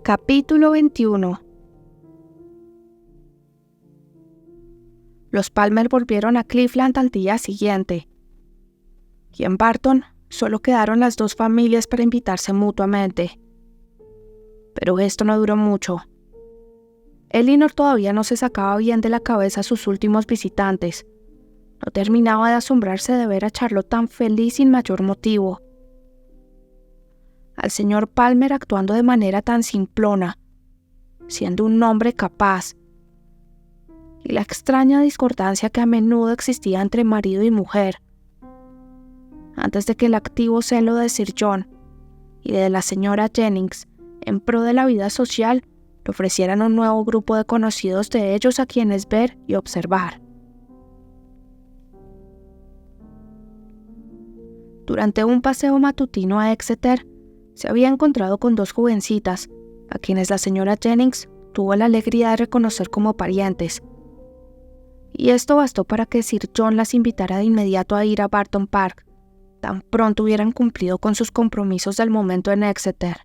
Capítulo 21. Los Palmer volvieron a Cleveland al día siguiente. Y en Barton solo quedaron las dos familias para invitarse mutuamente. Pero esto no duró mucho. Elinor todavía no se sacaba bien de la cabeza a sus últimos visitantes. No terminaba de asombrarse de ver a Charlotte tan feliz sin mayor motivo. Al señor Palmer actuando de manera tan simplona, siendo un hombre capaz, y la extraña discordancia que a menudo existía entre marido y mujer, antes de que el activo celo de Sir John y de la señora Jennings en pro de la vida social le ofrecieran un nuevo grupo de conocidos de ellos a quienes ver y observar. Durante un paseo matutino a Exeter, se había encontrado con dos jovencitas, a quienes la señora Jennings tuvo la alegría de reconocer como parientes. Y esto bastó para que Sir John las invitara de inmediato a ir a Barton Park, tan pronto hubieran cumplido con sus compromisos del momento en Exeter.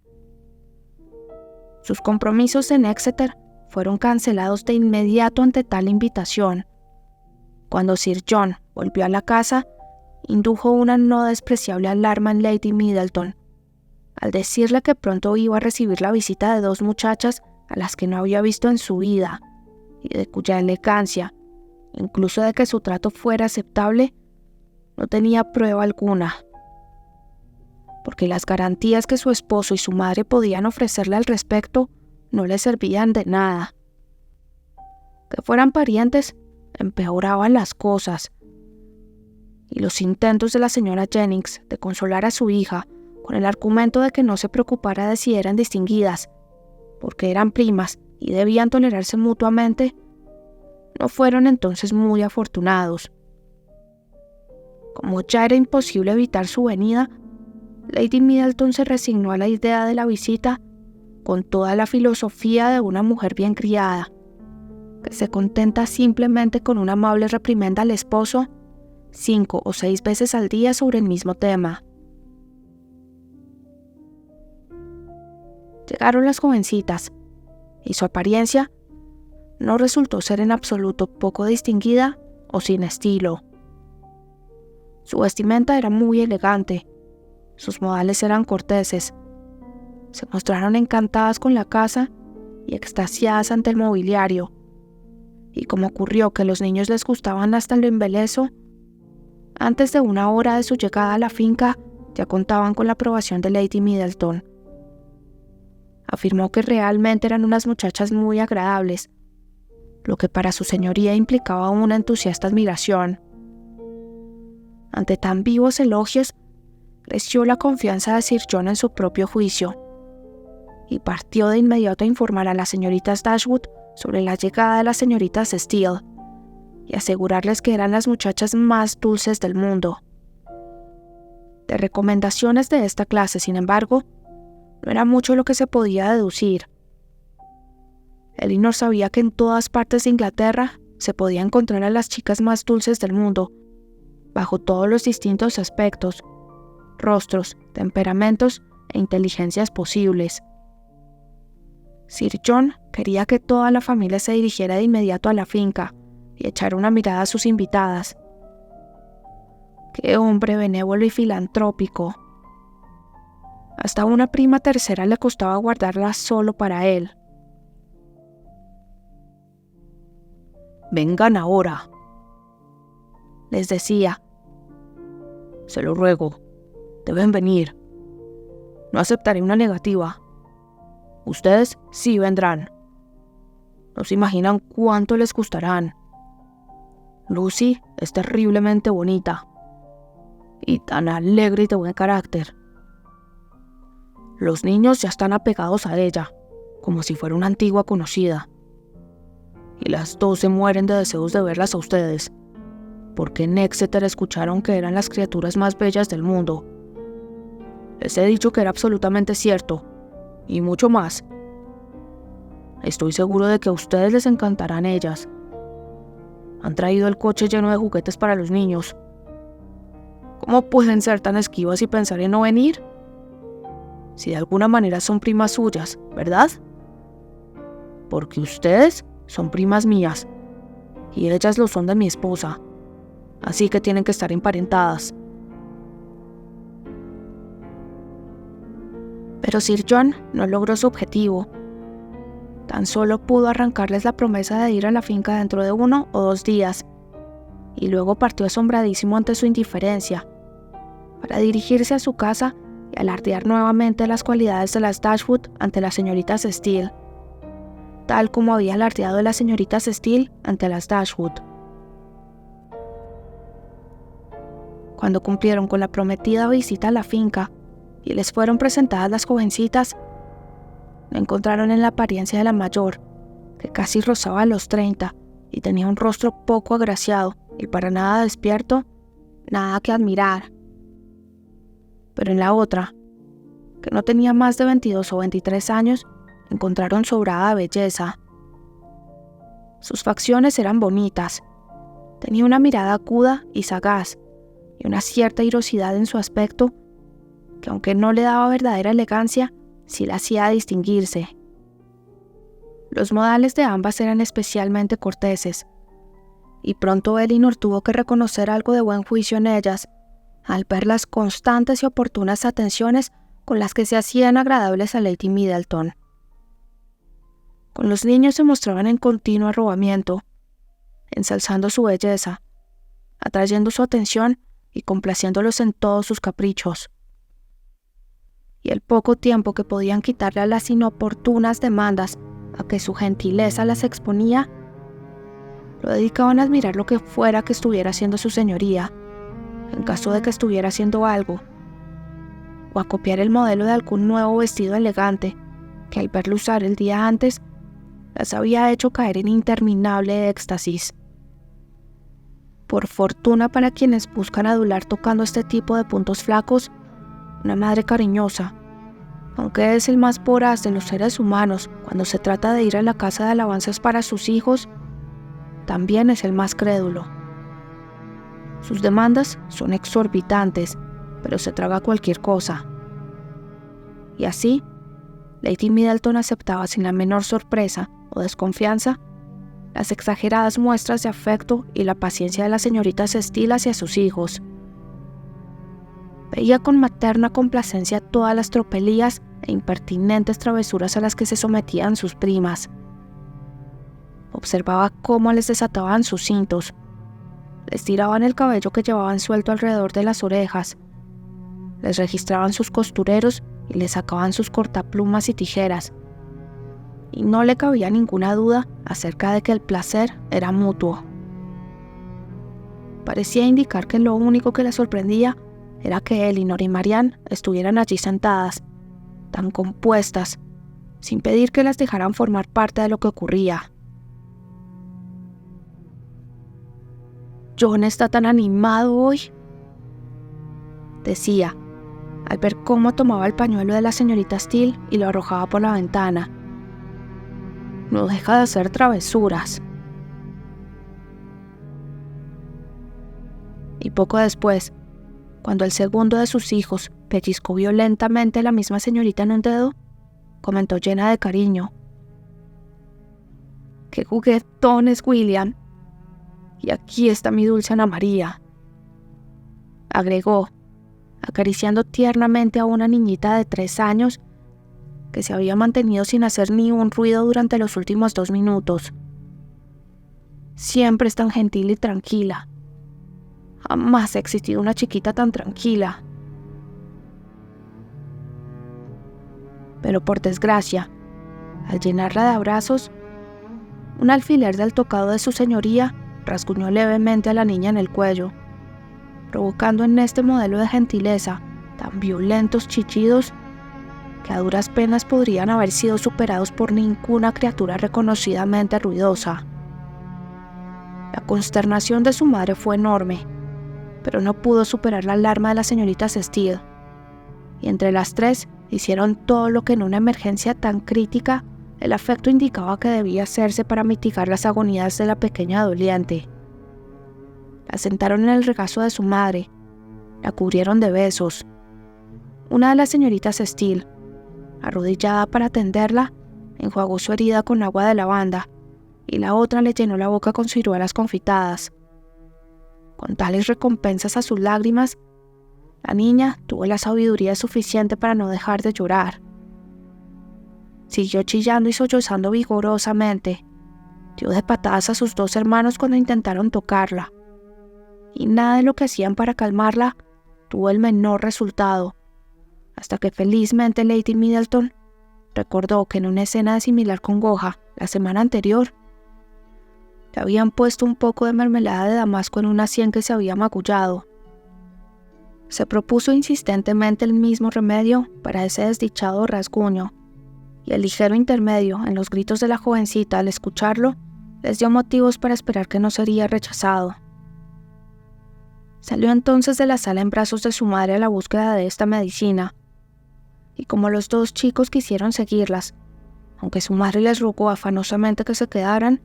Sus compromisos en Exeter fueron cancelados de inmediato ante tal invitación. Cuando Sir John volvió a la casa, indujo una no despreciable alarma en Lady Middleton, al decirle que pronto iba a recibir la visita de dos muchachas a las que no había visto en su vida, y de cuya elegancia, incluso de que su trato fuera aceptable, no tenía prueba alguna, porque las garantías que su esposo y su madre podían ofrecerle al respecto no le servían de nada. Que fueran parientes empeoraban las cosas, y los intentos de la señora Jennings de consolar a su hija con el argumento de que no se preocupara de si eran distinguidas, porque eran primas y debían tolerarse mutuamente, no fueron entonces muy afortunados. Como ya era imposible evitar su venida, Lady Middleton se resignó a la idea de la visita con toda la filosofía de una mujer bien criada, que se contenta simplemente con una amable reprimenda al esposo 5 o 6 veces al día sobre el mismo tema. Llegaron las jovencitas, y su apariencia no resultó ser en absoluto poco distinguida o sin estilo. Su vestimenta era muy elegante, sus modales eran corteses, se mostraron encantadas con la casa y extasiadas ante el mobiliario, y como ocurrió que los niños les gustaban hasta lo embeleso, antes de una hora de su llegada a la finca ya contaban con la aprobación de Lady Middleton. Afirmó que realmente eran unas muchachas muy agradables, lo que para su señoría implicaba una entusiasta admiración. Ante tan vivos elogios, creció la confianza de Sir John en su propio juicio, y partió de inmediato a informar a las señoritas Dashwood sobre la llegada de las señoritas Steele, y asegurarles que eran las muchachas más dulces del mundo. De recomendaciones de esta clase, sin embargo, no era mucho lo que se podía deducir. Elinor sabía que en todas partes de Inglaterra se podía encontrar a las chicas más dulces del mundo, bajo todos los distintos aspectos, rostros, temperamentos e inteligencias posibles. Sir John quería que toda la familia se dirigiera de inmediato a la finca y echara una mirada a sus invitadas. ¡Qué hombre benévolo y filantrópico! Hasta una prima tercera le costaba guardarla solo para él. «Vengan ahora», les decía. «Se lo ruego, deben venir. No aceptaré una negativa. Ustedes sí vendrán. No se imaginan cuánto les gustarán. Lucy es terriblemente bonita y tan alegre y de buen carácter. Los niños ya están apegados a ella, como si fuera una antigua conocida. Y las dos se mueren de deseos de verlas a ustedes, porque en Exeter escucharon que eran las criaturas más bellas del mundo. Les he dicho que era absolutamente cierto, y mucho más. Estoy seguro de que a ustedes les encantarán ellas. Han traído el coche lleno de juguetes para los niños. ¿Cómo pueden ser tan esquivas y pensar en no venir? Si de alguna manera son primas suyas, ¿verdad? porque ustedes son primas mías, y ellas lo son de mi esposa, así que tienen que estar emparentadas. Pero Sir John no logró su objetivo. Tan solo pudo arrancarles la promesa de ir a la finca dentro de 1 o 2 días, y luego partió asombradísimo ante su indiferencia, para dirigirse a su casa y alardear nuevamente las cualidades de las Dashwood ante las señoritas Steele, tal como había alardeado de las señoritas Steele ante las Dashwood. Cuando cumplieron con la prometida visita a la finca y les fueron presentadas las jovencitas, la encontraron en la apariencia de la mayor, que casi rozaba los 30 y tenía un rostro poco agraciado y para nada despierto, nada que admirar. Pero en la otra, que no tenía más de 22 o 23 años, encontraron sobrada belleza. Sus facciones eran bonitas, tenía una mirada aguda y sagaz, y una cierta airosidad en su aspecto, que aunque no le daba verdadera elegancia, sí la hacía distinguirse. Los modales de ambas eran especialmente corteses, y pronto Elinor tuvo que reconocer algo de buen juicio en ellas, al ver las constantes y oportunas atenciones con las que se hacían agradables a Lady Middleton. Con los niños se mostraban en continuo arrobamiento, ensalzando su belleza, atrayendo su atención y complaciéndolos en todos sus caprichos. Y el poco tiempo que podían quitarle a las inoportunas demandas a que su gentileza las exponía, lo dedicaban a admirar lo que fuera que estuviera haciendo su señoría, en caso de que estuviera haciendo algo, o a copiar el modelo de algún nuevo vestido elegante que al verlo usar el día antes las había hecho caer en interminable éxtasis. Por fortuna para quienes buscan adular tocando este tipo de puntos flacos, una madre cariñosa, aunque es el más voraz de los seres humanos cuando se trata de ir a la casa de alabanzas para sus hijos, también es el más crédulo. Sus demandas son exorbitantes, pero se traga cualquier cosa. Y así, Lady Middleton aceptaba sin la menor sorpresa o desconfianza las exageradas muestras de afecto y la paciencia de las señoritas Steele hacia sus hijos. Veía con materna complacencia todas las tropelías e impertinentes travesuras a las que se sometían sus primas. Observaba cómo les desataban sus cintos, les tiraban el cabello que llevaban suelto alrededor de las orejas, les registraban sus costureros y les sacaban sus cortaplumas y tijeras, y no le cabía ninguna duda acerca de que el placer era mutuo. Parecía indicar que lo único que le sorprendía era que Elinor y Marianne estuvieran allí sentadas, tan compuestas, sin pedir que las dejaran formar parte de lo que ocurría. «John está tan animado hoy», decía, al ver cómo tomaba el pañuelo de la señorita Steele y lo arrojaba por la ventana. «No deja de hacer travesuras». Y poco después, cuando el segundo de sus hijos pellizcó violentamente a la misma señorita en un dedo, comentó llena de cariño: «¡Qué juguetón es William! Y aquí está mi dulce Ana María», agregó, acariciando tiernamente a una niñita de 3 años que se había mantenido sin hacer ni un ruido durante los últimos 2 minutos. «Siempre es tan gentil y tranquila. Jamás ha existido una chiquita tan tranquila». Pero por desgracia, al llenarla de abrazos, un alfiler del tocado de su señoría rasguñó levemente a la niña en el cuello, provocando en este modelo de gentileza tan violentos chillidos que a duras penas podrían haber sido superados por ninguna criatura reconocidamente ruidosa. La consternación de su madre fue enorme, pero no pudo superar la alarma de las señoritas Steele, y entre las 3 hicieron todo lo que en una emergencia tan crítica el afecto indicaba que debía hacerse para mitigar las agonías de la pequeña doliente. La sentaron en el regazo de su madre, la cubrieron de besos. Una de las señoritas Steele, arrodillada para atenderla, enjuagó su herida con agua de lavanda y la otra le llenó la boca con ciruelas confitadas. Con tales recompensas a sus lágrimas, la niña tuvo la sabiduría suficiente para no dejar de llorar. Siguió chillando y sollozando vigorosamente. Dio de patadas a sus dos hermanos cuando intentaron tocarla, y nada de lo que hacían para calmarla tuvo el menor resultado, hasta que felizmente Lady Middleton recordó que en una escena de similar congoja la semana anterior le habían puesto un poco de mermelada de damasco en una sien que se había magullado. Se propuso insistentemente el mismo remedio para ese desdichado rasguño, y el ligero intermedio en los gritos de la jovencita al escucharlo les dio motivos para esperar que no sería rechazado. Salió entonces de la sala en brazos de su madre a la búsqueda de esta medicina, y como los dos chicos quisieron seguirlas, aunque su madre les rogó afanosamente que se quedaran,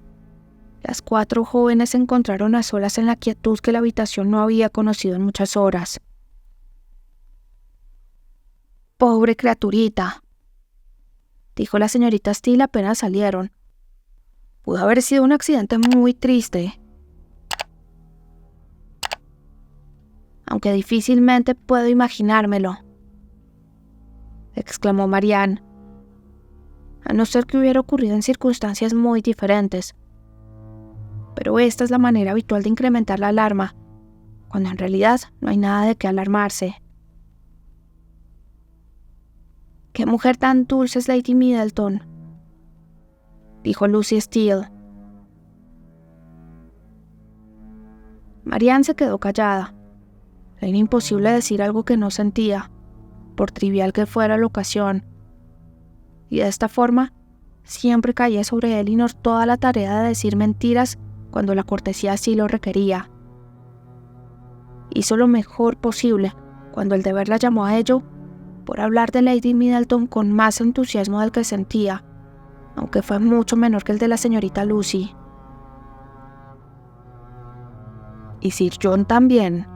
las 4 jóvenes se encontraron a solas en la quietud que la habitación no había conocido en muchas horas. «Pobre criaturita», dijo la señorita Steele apenas salieron. «Pudo haber sido un accidente muy triste. Aunque difícilmente puedo imaginármelo», exclamó Marianne, «a no ser que hubiera ocurrido en circunstancias muy diferentes. Pero esta es la manera habitual de incrementar la alarma, cuando en realidad no hay nada de qué alarmarse». «Qué mujer tan dulce es Lady Middleton», dijo Lucy Steele. Marianne se quedó callada. Le era imposible decir algo que no sentía, por trivial que fuera la ocasión, y de esta forma siempre caía sobre Elinor toda la tarea de decir mentiras cuando la cortesía así lo requería. Hizo lo mejor posible cuando el deber la llamó a ello, por hablar de Lady Middleton con más entusiasmo del que sentía, aunque fue mucho menor que el de la señorita Lucy. «¿Y Sir John también?»,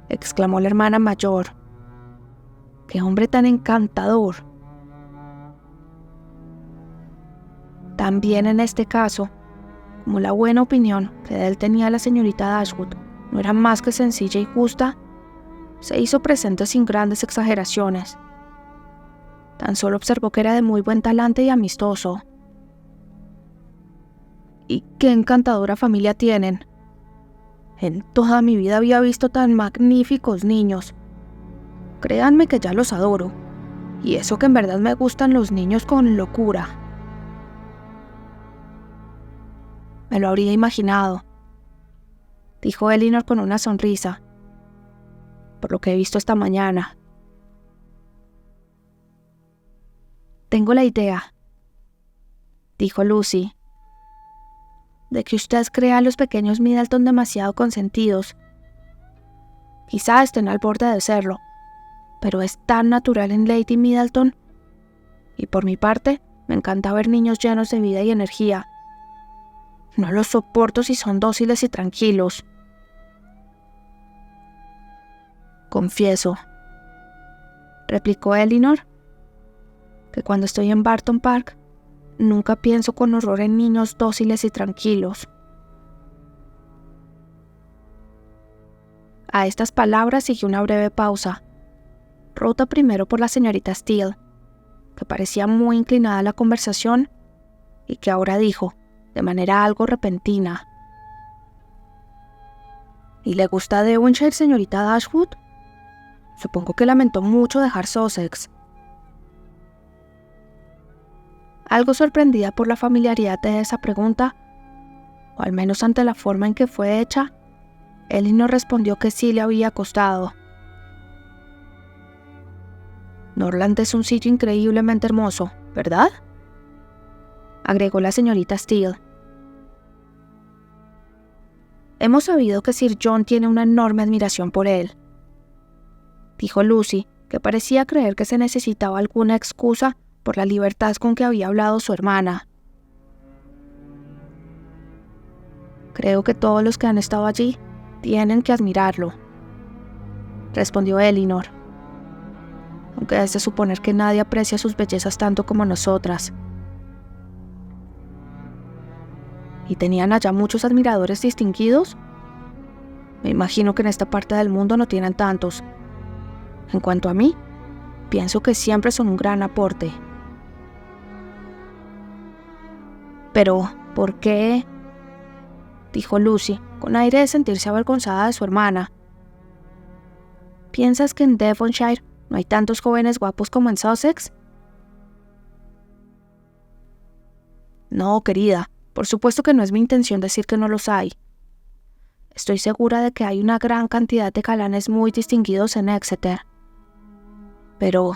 exclamó la hermana mayor. «¡Qué hombre tan encantador!». También en este caso, como la buena opinión que de él tenía la señorita Dashwood no era más que sencilla y justa, se hizo presente sin grandes exageraciones. Tan solo observó que era de muy buen talante y amistoso. «¿Y qué encantadora familia tienen? En toda mi vida había visto tan magníficos niños. Créanme que ya los adoro, y eso que en verdad me gustan los niños con locura». «Me lo habría imaginado», dijo Elinor con una sonrisa, «por lo que he visto esta mañana». «Tengo la idea», dijo Lucy, «de que usted crea a los pequeños Middleton demasiado consentidos. Quizá estén al borde de serlo, pero es tan natural en Lady Middleton, y por mi parte me encanta ver niños llenos de vida y energía. No los soporto si son dóciles y tranquilos». «Confieso», replicó Elinor, «que cuando estoy en Barton Park nunca pienso con horror en niños dóciles y tranquilos». A estas palabras siguió una breve pausa, rota primero por la señorita Steele, que parecía muy inclinada a la conversación y que ahora dijo, de manera algo repentina: «¿Y le gusta Devonshire, señorita Dashwood? Supongo que lamentó mucho dejar Sussex». Algo sorprendida por la familiaridad de esa pregunta, o al menos ante la forma en que fue hecha, Elinor respondió que sí le había costado. «Norland es un sitio increíblemente hermoso, ¿verdad?», agregó la señorita Steele. «Hemos sabido que Sir John tiene una enorme admiración por él», dijo Lucy, que parecía creer que se necesitaba alguna excusa por la libertad con que había hablado su hermana. «Creo que todos los que han estado allí tienen que admirarlo», respondió Elinor, «aunque es de suponer que nadie aprecia sus bellezas tanto como nosotras». ¿Y tenían allá muchos admiradores distinguidos? Me imagino que en esta parte del mundo no tienen tantos. En cuanto a mí, pienso que siempre son un gran aporte. Pero, ¿por qué? Dijo Lucy, con aire de sentirse avergonzada de su hermana. ¿Piensas que en Devonshire no hay tantos jóvenes guapos como en Sussex? No, querida, por supuesto que no es mi intención decir que no los hay. Estoy segura de que hay una gran cantidad de galanes muy distinguidos en Exeter. Pero,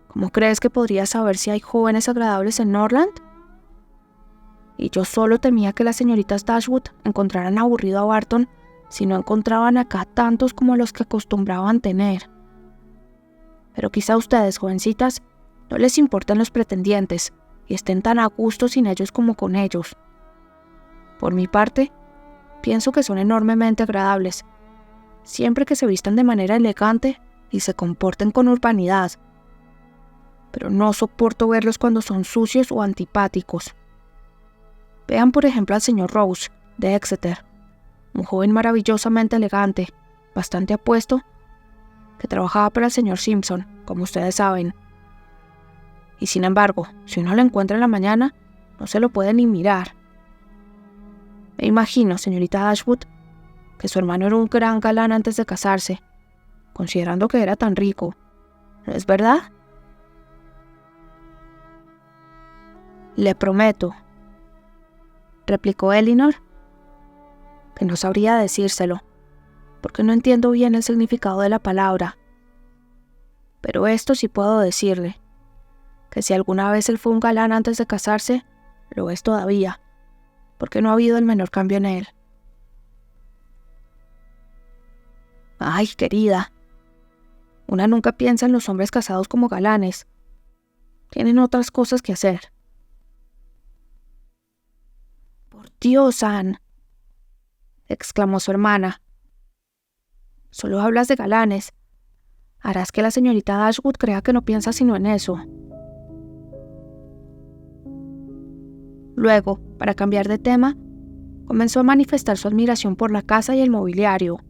¿cómo crees que podría saber si hay jóvenes agradables en Norland? Y yo solo temía que las señoritas Dashwood encontraran aburrido a Barton si no encontraban acá tantos como los que acostumbraban tener. Pero quizá a ustedes, jovencitas, no les importen los pretendientes y estén tan a gusto sin ellos como con ellos. Por mi parte, pienso que son enormemente agradables, siempre que se vistan de manera elegante y se comporten con urbanidad. Pero no soporto verlos cuando son sucios o antipáticos. Vean por ejemplo al señor Rose, de Exeter, un joven maravillosamente elegante, bastante apuesto, que trabajaba para el señor Simpson, como ustedes saben. Y sin embargo, si uno lo encuentra en la mañana, no se lo puede ni mirar. Me imagino, señorita Dashwood, que su hermano era un gran galán antes de casarse, considerando que era tan rico. ¿No es verdad? Le prometo, replicó Elinor, que no sabría decírselo, porque no entiendo bien el significado de la palabra. Pero esto sí puedo decirle, que si alguna vez él fue un galán antes de casarse, lo es todavía, porque no ha habido el menor cambio en él. Ay, querida, una nunca piensa en los hombres casados como galanes. Tienen otras cosas que hacer. Por Dios, Anne, exclamó su hermana. Solo hablas de galanes. Harás que la señorita Dashwood crea que no piensa sino en eso. Luego, para cambiar de tema, comenzó a manifestar su admiración por la casa y el mobiliario.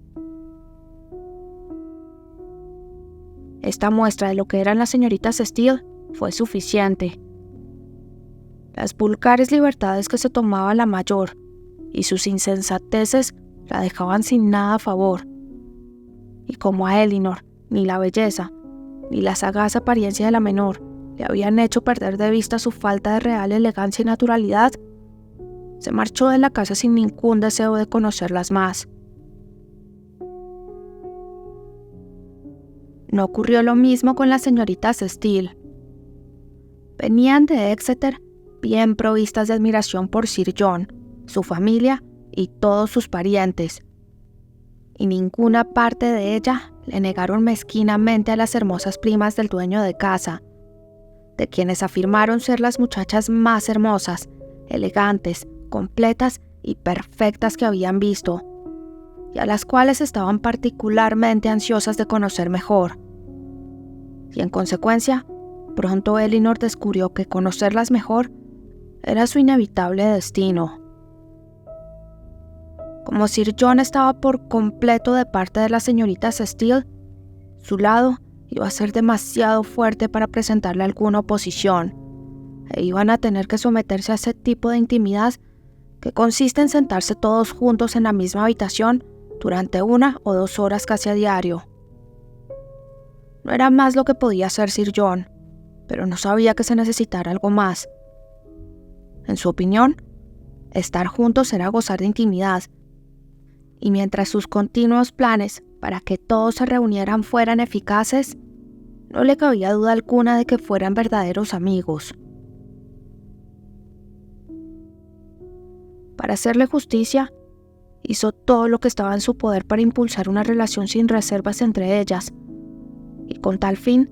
Esta muestra de lo que eran las señoritas Steele fue suficiente. Las vulgares libertades que se tomaba la mayor y sus insensateces la dejaban sin nada a favor. Y como a Elinor, ni la belleza, ni la sagaz apariencia de la menor le habían hecho perder de vista su falta de real elegancia y naturalidad, se marchó de la casa sin ningún deseo de conocerlas más. No ocurrió lo mismo con las señoritas Steele. Venían de Exeter bien provistas de admiración por Sir John, su familia y todos sus parientes, y ninguna parte de ella le negaron mezquinamente a las hermosas primas del dueño de casa, de quienes afirmaron ser las muchachas más hermosas, elegantes, completas y perfectas que habían visto, y a las cuales estaban particularmente ansiosas de conocer mejor. Y en consecuencia, pronto Elinor descubrió que conocerlas mejor era su inevitable destino. Como Sir John estaba por completo de parte de las señoritas Steele, su lado iba a ser demasiado fuerte para presentarle alguna oposición, e iban a tener que someterse a ese tipo de intimidad que consiste en sentarse todos juntos en la misma habitación durante 1 o 2 horas casi a diario. No era más lo que podía hacer Sir John, pero no sabía que se necesitara algo más. En su opinión, estar juntos era gozar de intimidad, y mientras sus continuos planes para que todos se reunieran fueran eficaces, no le cabía duda alguna de que fueran verdaderos amigos. Para hacerle justicia, hizo todo lo que estaba en su poder para impulsar una relación sin reservas entre ellas, y con tal fin,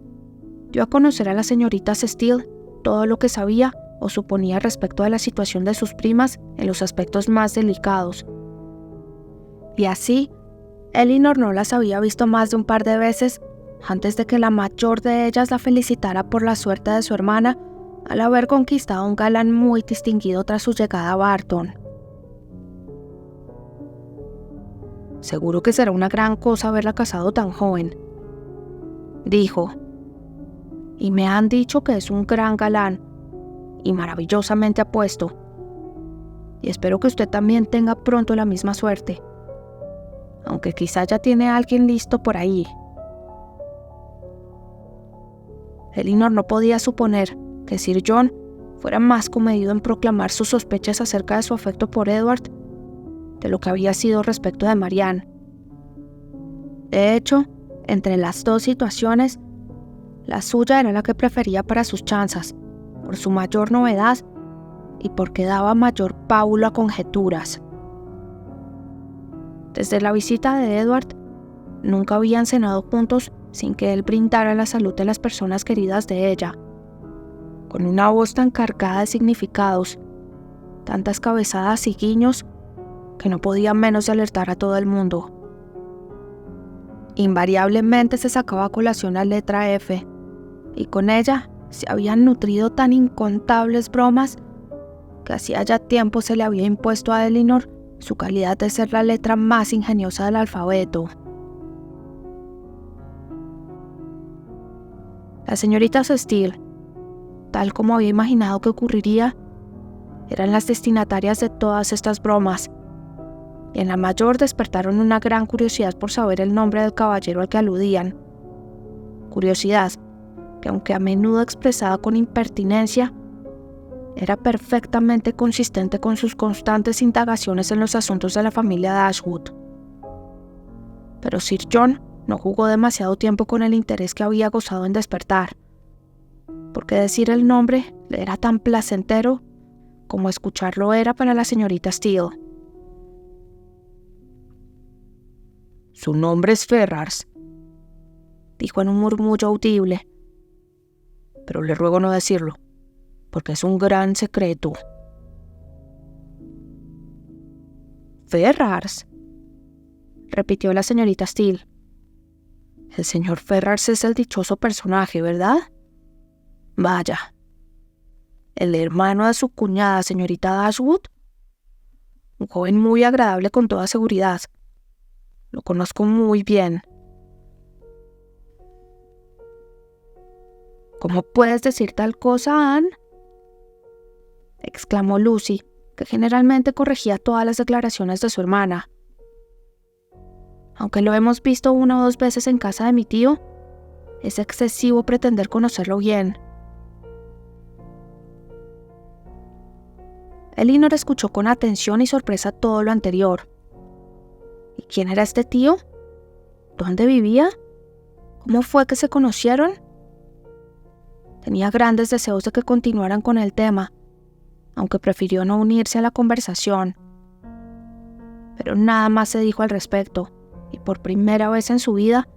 dio a conocer a las señoritas Steele todo lo que sabía o suponía respecto a la situación de sus primas en los aspectos más delicados. Y así, Elinor no las había visto más de un par de veces antes de que la mayor de ellas la felicitara por la suerte de su hermana al haber conquistado un galán muy distinguido tras su llegada a Barton. Seguro que será una gran cosa haberla casado tan joven, dijo. Y me han dicho que es un gran galán y maravillosamente apuesto. Y espero que usted también tenga pronto la misma suerte, aunque quizá ya tiene a alguien listo por ahí. Elinor no podía suponer que Sir John fuera más comedido en proclamar sus sospechas acerca de su afecto por Edward de lo que había sido respecto de Marianne. De hecho, entre las dos situaciones, la suya era la que prefería para sus chanzas, por su mayor novedad y porque daba mayor pábulo a conjeturas. Desde la visita de Edward, nunca habían cenado juntos sin que él brindara la salud de las personas queridas de ella, con una voz tan cargada de significados, tantas cabezadas y guiños, que no podía menos de alertar a todo el mundo. Invariablemente se sacaba a colación la letra F, y con ella se habían nutrido tan incontables bromas que hacía ya tiempo se le había impuesto a Elinor su calidad de ser la letra más ingeniosa del alfabeto. Las señoritas Steele, tal como había imaginado que ocurriría, eran las destinatarias de todas estas bromas, y en la mayor despertaron una gran curiosidad por saber el nombre del caballero al que aludían. Curiosidad que, aunque a menudo expresada con impertinencia, era perfectamente consistente con sus constantes indagaciones en los asuntos de la familia Dashwood. Pero Sir John no jugó demasiado tiempo con el interés que había gozado en despertar, porque decir el nombre le era tan placentero como escucharlo era para la señorita Steele. «Su nombre es Ferrars», dijo en un murmullo audible, «pero le ruego no decirlo, porque es un gran secreto». «¿Ferrars?», repitió la señorita Steele. «El señor Ferrars es el dichoso personaje, ¿verdad? Vaya. ¿El hermano de su cuñada, señorita Dashwood? Un joven muy agradable con toda seguridad. Lo conozco muy bien». «¿Cómo puedes decir tal cosa, Anne?», exclamó Lucy, que generalmente corregía todas las declaraciones de su hermana. «Aunque lo hemos visto 1 o 2 veces en casa de mi tío, es excesivo pretender conocerlo bien». Elinor escuchó con atención y sorpresa todo lo anterior. ¿Y quién era este tío? ¿Dónde vivía? ¿Cómo fue que se conocieron? Tenía grandes deseos de que continuaran con el tema, aunque prefirió no unirse a la conversación. Pero nada más se dijo al respecto, y por primera vez en su vida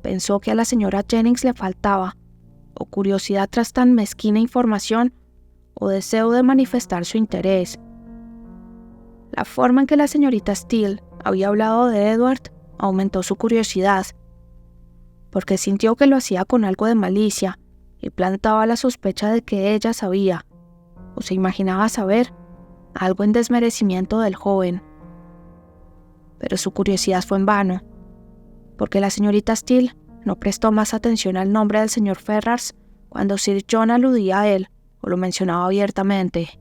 pensó que a la señora Jennings le faltaba o curiosidad tras tan mezquina información o deseo de manifestar su interés. La forma en que la señorita Steele había hablado de Edward aumentó su curiosidad, porque sintió que lo hacía con algo de malicia y plantaba la sospecha de que ella sabía, o se imaginaba saber, algo en desmerecimiento del joven. Pero su curiosidad fue en vano, porque la señorita Steele no prestó más atención al nombre del señor Ferrars cuando Sir John aludía a él o lo mencionaba abiertamente.